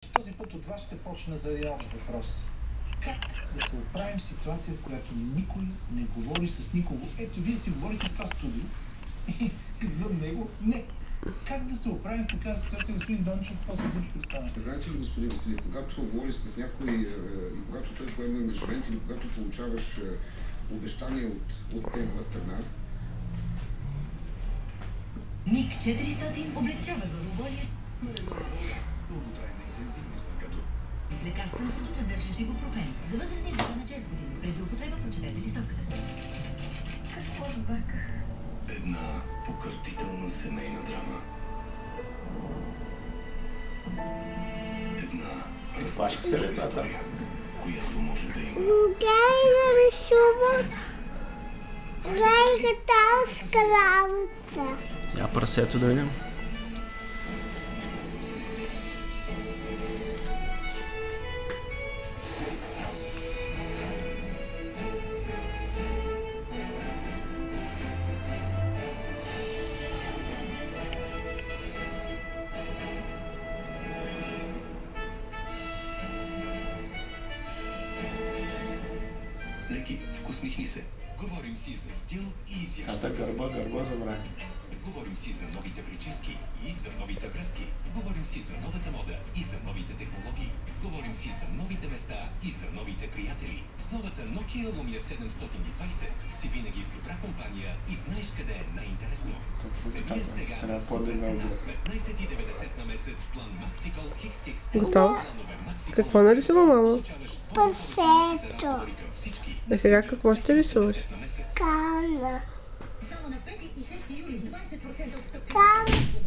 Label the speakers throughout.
Speaker 1: Този път от вас ще почна за един общ въпрос. Как да се оправим в ситуация, в която никой не говори с никого? Ето, вие си говорите в това студио и извън него не. Как да се оправим в такава ситуация, господин Дончев, после всичко остана?
Speaker 2: Знаете ли, господин Василев, когато говориш с някой и когато той поема ангажимент или когато получаваш обещания от негова страна?
Speaker 3: МиГ 400 облегчава главоболие.
Speaker 1: Дълготрайна интензивност, като
Speaker 3: Лекарственото съдържа ибупрофен. За възрастни хора на 6 години. Преди употреба прочетете листовката. Какво сбърках?
Speaker 4: Една покъртителна семейна драма. Една
Speaker 5: Плашките децата.
Speaker 4: която може да има
Speaker 6: Дай да рисувам гайката с кравата.
Speaker 5: Я прасето да видим.
Speaker 4: леки, вкусмихни се.
Speaker 7: Говорим си за стил и изящност.
Speaker 5: Тата гърба забравя.
Speaker 7: Говорим си за новите прически и за новите връзки. Говорим си за новата мода и за новите технологии. Говорим си за новите места и за новите приятели. С новата Nokia Lumia 720 си винаги в добра компания и знаеш къде е най-интересно.
Speaker 5: Точно така,
Speaker 7: Вземи сега
Speaker 5: трябва
Speaker 7: на
Speaker 5: по-да
Speaker 7: супер
Speaker 5: има.
Speaker 7: цена 15,90 на месец с план Maxicol Kicks.
Speaker 8: Готово? Какво нарисува, мама?
Speaker 6: Прасето.
Speaker 8: А сега какво ще рисуваш?
Speaker 6: Кана.
Speaker 3: Само на 5 и 6 юли 20% отстъпка.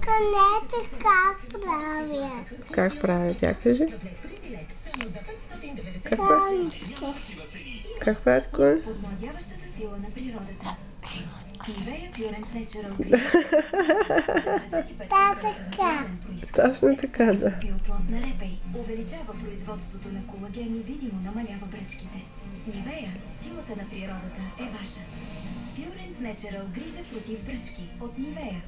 Speaker 6: Канете как правя.
Speaker 8: Как правят? Тя кажи.
Speaker 3: Само за 590.
Speaker 8: Как правят?
Speaker 6: Канче.
Speaker 8: Как правят кое?
Speaker 3: Подмладяващата сила на природата. Нивея Purent Natural
Speaker 6: Та така.
Speaker 8: Точно така, да.
Speaker 3: Биоплод на репей увеличава производството на колаген и видимо намалява бръчките. С Нивея силата на природата е ваша. Purent Natural грижа против бръчки от Нивея.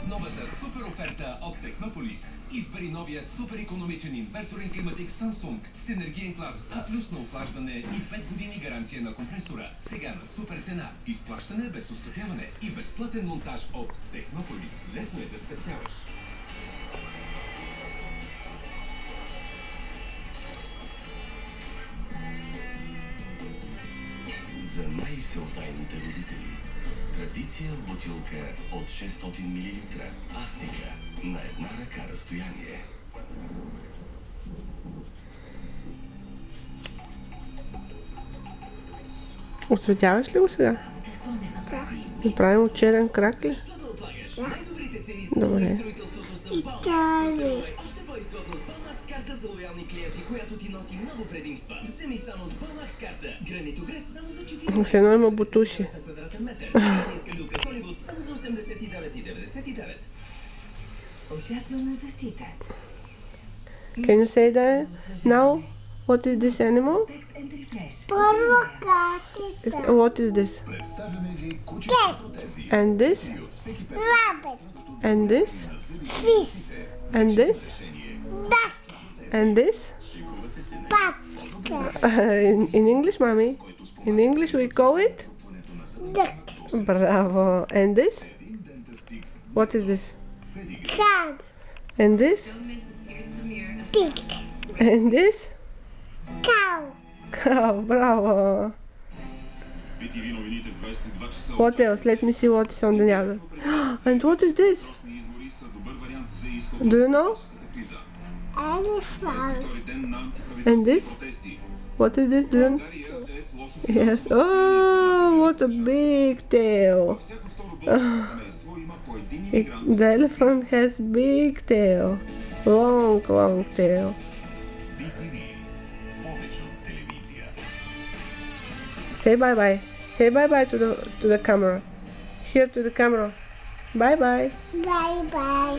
Speaker 7: Новата супер оферта от Технополис. Избери новия супер икономичен инверторен климатик Samsung с енергиен клас А+ на охлаждане и 5 години гаранция на компресора. Сега на супер цена. Изплащане без оскъпяване и безплатен монтаж от Технополис. Лесно е да спестяваш.
Speaker 4: За най-всеотдайните родители. Традиция в бутилка от 600 мл. Астика на една ръка разстояние.
Speaker 8: Осветяваш ли го сега? Направим от черен крак ли? Добре.
Speaker 6: И тази.
Speaker 9: Още по-изгодно с Balmax карта за лоялни клиенти, която ти носи много предимства. Вземи само с Balmax карта. Гранитогрес само за 4
Speaker 8: Все едно има бутуши.
Speaker 9: на квадратен метър. Ниска люлка Холивуд само за 89,99.
Speaker 3: Очаквана защита.
Speaker 8: Can you say that now? What is this animal?
Speaker 3: Text and refresh.
Speaker 6: Първо катите.
Speaker 8: What is this?
Speaker 1: представяме ви кучета протези.
Speaker 8: And this?
Speaker 1: И от всеки пет
Speaker 6: Рабет.
Speaker 8: And this?
Speaker 6: Фис.
Speaker 8: And this?
Speaker 6: Дак.
Speaker 8: And this?
Speaker 6: Патка.
Speaker 8: In English, mommy? In English we call it?
Speaker 6: Дък.
Speaker 8: Bravo. And this? What is this?
Speaker 6: Хан.
Speaker 8: And this?
Speaker 6: Пик.
Speaker 8: And this?
Speaker 6: Кау.
Speaker 8: Cow. Bravo. What else? Let me see what is on the other. And what is this? Do you know?
Speaker 6: Елефант.
Speaker 8: And this? What is this? Do you know? Yes. Oh, what a big tail. The elephant has big tail. Long tail.
Speaker 7: Повече от телевизия.
Speaker 8: Say bye bye. Say bye bye to the camera. Here to the camera. Bye bye.
Speaker 6: Бай-бай.